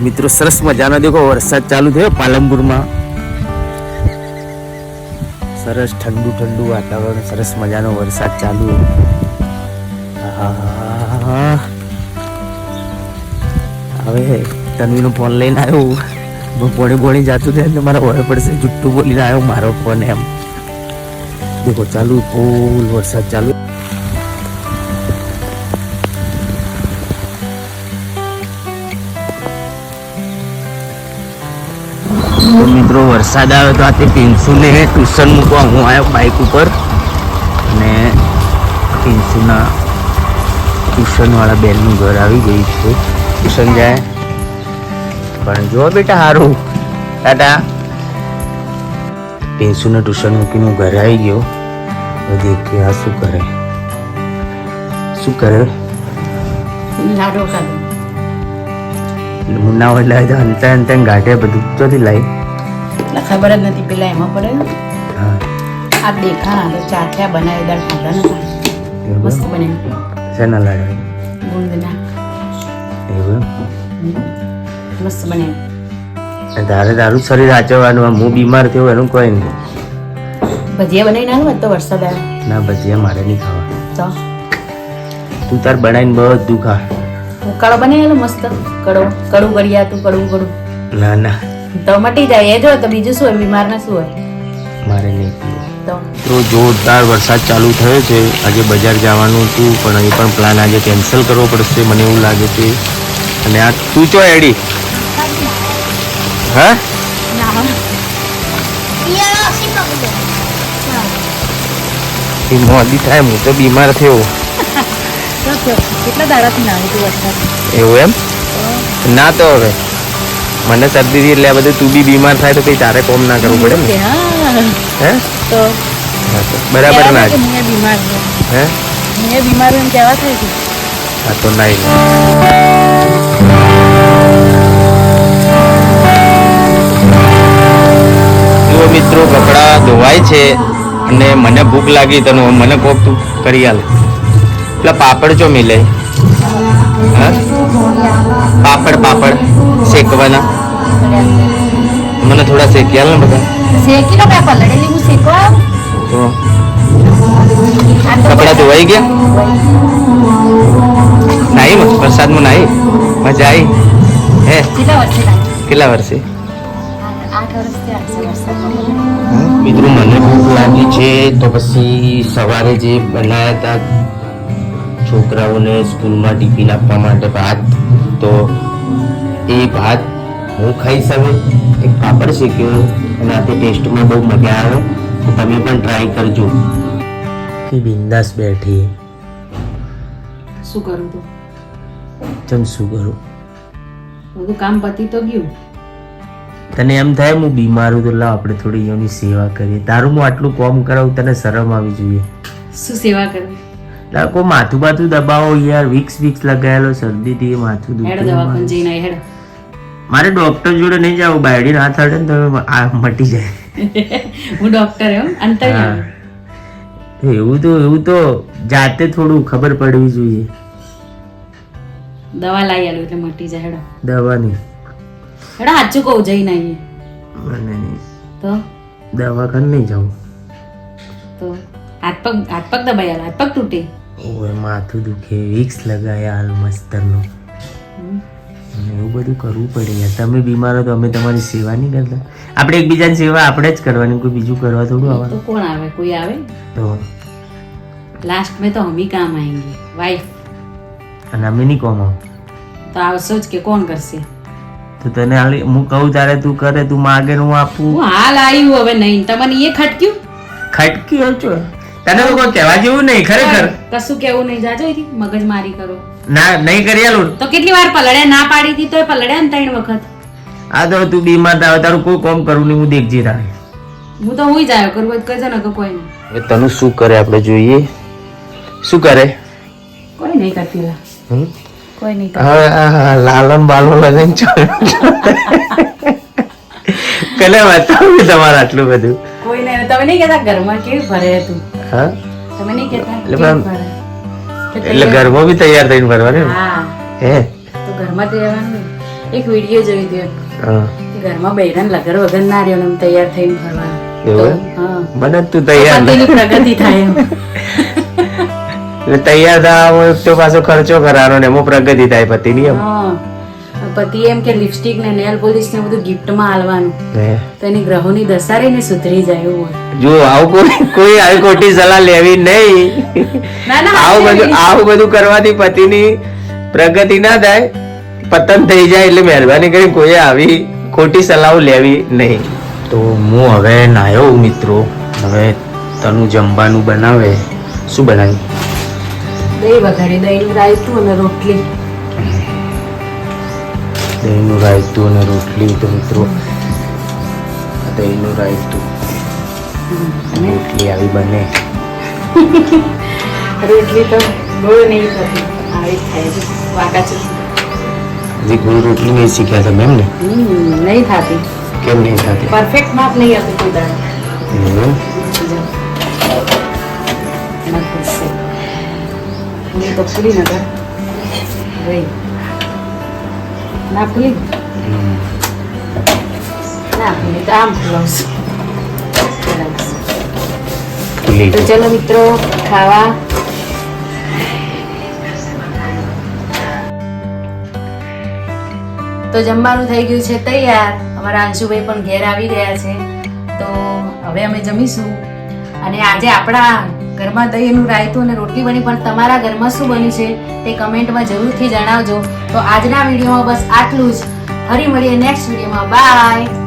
મિત્રો સરસ મજાનો દેખો વરસાદ ચાલુ થયો પાલનપુરમાં. સરસ ઠંડુ ઠંડુ વાતાવરણ, સરસ મજાનો વરસાદ ચાલુ. હવે તન્વીનો ફોન લઈને આવ્યો, પોણી પોણી જાતું થાય ને મારા વળે પડશે, જુઠ્ઠું બોલીને આવ્યો મારો ફોન. એમ દેખો ચાલુ ફૂલ વરસાદ ચાલુ. મિત્રો વરસાદ આવ્યો તો આ તે પિન્સુને ટ્યુશન મૂકવા હું આવ્યો બાઇક ઉપર, અને પિન્સુના ટ્યુશનવાળા બેનનું ઘર આવી ગયું છે. ટ્યુશન જાય પણ જો બેટા સારું ટાટા. પિન્સુને ટ્યુશન મૂકીને હું ઘરે આવી ગયો. બધી કે આ શું કરે મુન્ના હોય તો હંતા હંતા ગાંઠે બધું ચોથી લાવી ખબર જ નથી. પેલા એમાં પડે આ દેખા ચાખ્યા બનાવી દાળ ખાધા નતા મસ્ત બને. શેના લાડવા? ગુંદના. એવું મસ્ત બને. તારે તારું શરીર સાચવવાનું. હું બીમાર થયો એનું કોઈ નહીં. ભજીયા બનાવી ના તો વરસાદ આવ્યો. ના ભજીયા મારે નહીં ખાવા. તો તું તાર બનાવીને બધું ખા. ઉકાળો બનાવેલો મસ્ત કડવું ગળ્યા તું કડવું. ના ના તો મટી જાય એ જો. તો બીજું શું હોય? બીમાર ના શું હોય? મારે નહીં પીવું. તો જોરદાર વરસાદ ચાલુ થયો છે. આજે બજાર જવાનું હતું પણ એ પણ પ્લાન આજે કેન્સલ કરવો પડશે મને એવું લાગે છે. અને આ તું ચો એડી હા મોદી થાય. હું તો બીમાર થયો. કેટલા દાડાથી ના આવ્યું વરસાદ? એવું એમ ના તો હવે મને શરદી થી એટલે આ બધું તું બી બીમાર થાય તો કઈ તારે કોમ ના કરવું પડે ને. હે તો બરાબર ના બીમાર હે મેં બીમાર એમ કેવા થાય છે. હા તો નહીં. જુઓ મિત્રો કપડા ધોવાય છે અને મને ભૂખ લાગી તો મને કોક તું કરી આલે. પેલા પાપડ ચો મિલે? હા પાપડ શેકવાના મને થોડા શેકી આલ ને બધા. શેકી લો પેપર લડેલી હું શેકવા તો કપડા ધોવાઈ ગયા? નાઈ વરસાદમાં નાઈ મજા આવી હે? કેટલા વર્ષે? 8 વર્ષથી મિત્રો મને ભૂખ લાગી છે તો પછી સવારે જે બનાવ્યા હતા છોકરાઓને સ્કૂલમાં ટિફિન આપવા માટે ભાત, તો એ ભાત હું ખાઈશ. હવે એક પાપડ શેક્યો અને આ તે ટેસ્ટમાં બહુ મજા આવે. તો તમે પણ ટ્રાય કરજો. બિંદાસ બેઠી. શું કરું તો ચમ શું કરું? બધું કામ પતી તો ગયું. તને એમ થાય હું બીમાર હું તો લાવ આપણે થોડી એની સેવા કરીએ. તારું હું આટલું કામ કરાવું તને શરમ આવી જોઈએ. શું સેવા કરવી? કોઈ માથું બાથું દબાવો યાર. વિક્સ લગાવેલો શરદીથી માથું દવાખાને જઈને હેડ. મારે ડોક્ટર જોડે નહીં જાવ. બાયડી હાથ હડે ને તો આ મટી જાય. હું ડોક્ટર એમ અંતર એવું તો જાતે થોડું ખબર પડવી જોઈએ. દવા લાવી આલું એટલે મટી જાય. હેડો દવાની હેડો સાચું કહું જઈને આવીએ. મને નહીં તો દવાખાને નહીં જાઉં. તો હાથ પગ દબાઈ આલો. હાથ પગ તૂટે. ઓય માથું દુખે. વિક્સ લગાયા હાલ મસ્તરનું. એવું બધું કરવું પડે યાર. તમે બીમાર હો તો અમે તમારી સેવા નહીં કરતા. આપણે એકબીજાની સેવા આપણે જ કરવાની, કોઈ બીજું કરવા થોડું આવે. તો કોણ આવે? કોઈ આવે તો લાસ્ટ में तो हम ही काम आएंगे वाइफ. અને અમે નહીં કોમ આવ તો આવશો જ કે કોણ કરશે? તો તને હાલ હું કહું તારે તું કરે, તું માગે હું આપું. હું હાલ આવ્યું હવે નહીં. તમને એ ખટક્યું ખટકી છો તને તો કોઈ કહેવા જેવું નહીં ખરેખર. કશું કેવું નહીં. જાજો અહીંથી મગજ મારી કરો ના નહીં કરી આલું. તો કેટલી વાર પલળ્યા? ના પાડી હતી તોય પલળ્યા ને 3 વખત. આ તો તું બીમાર થાવ તારું કોઈ કામ કરું નહીં. હું દેખજી તારે. હું તો હું જાય કરું કહેજો ને કોઈ નહીં. હવે તને શું કરે આપણે જોઈએ. શું કરે? કોઈ નહીં કરતી. કોઈ નહીં. લાલન બાલન લઈને કલે બતાવ્યું તમારે આટલું બધું? કોઈ નહીં. તમે નહીં કહેતા ઘરમાં કેવી ફરે તું? હા તમે નહીં કહેતા એટલે ઘરમાં બી તૈયાર થઈને ફરવાનું? હા હે તો ઘરમાં તો રહેવાનું. એક વિડીયો જોઈ ગયો હા ઘરમાં બૈરાન લગર વગર ના રહ્યો ને આમ તૈયાર થઈને ફરવા એવું? હા બને તું તૈયાર પતિની પ્રગતિ થાય એમ. એટલે તૈયાર થવા તો પાછો ખર્ચો કરવાનો ને એમાં પ્રગતિ થાય પતિની એમ હા પતિ એમ કે લિપસ્ટિક ને નેલ પોલિશ ને બધું ગિફ્ટમાં આલવાનું હે. તો એની ગ્રહોની દશા રહીને સુધરી જાય એવું હોય. જો આવું કોઈ આવી ખોટી સલાહ લેવી નહીં. ના ના આવું બધું કરવાથી પતિની પ્રગતિ ના થાય, પતન થઈ જાય. એટલે મહેરબાની કરી કોઈ આવી ખોટી સલાહ લેવી નહીં. તો હું હવે નાયો મિત્રો. હવે તનું જમવાનું બનાવે. શું બનાવ્યું? દહીં વઘારી, દહીંનું રાયતું અને રોટલી. દહીંનું રાયતું અને રોટલી. તો મિત્રો દહીંનું રાયતું રોટલી આવી બને. રોટલી તો બહુ નહીં થતી, આવી થાય છે વાંકા ચૂકી. હજી કોઈ રોટલી નહીં શીખ્યા તમે એમ ને? નહીં થતી, કેમ નહીં થતી? પરફેક્ટ માપ નહીં આવતું કોઈ દાડો. એવું? તો ફૂલી નગર રહી ના ફૂલી ના ફૂલી તો આમ ફૂલાવશું. ફૂલી તો ચલો મિત્રો ખાવા. તો જમવાનું થઈ ગયું છે તૈયાર. અમારા અંશુભાઈ પણ ઘેર આવી ગયા છે. તો હવે અમે જમીશું. અને આજે આપણા ઘરમાં દહીંનું રાયતું અને રોટલી બની, પણ તમારા ઘરમાં શું બન્યું છે તે કમેન્ટમાં જરૂરથી જણાવજો. તો આજના વિડીયોમાં બસ આટલું જ. ફરી મળીએ નેક્સ્ટ વિડીયોમાં. બાય.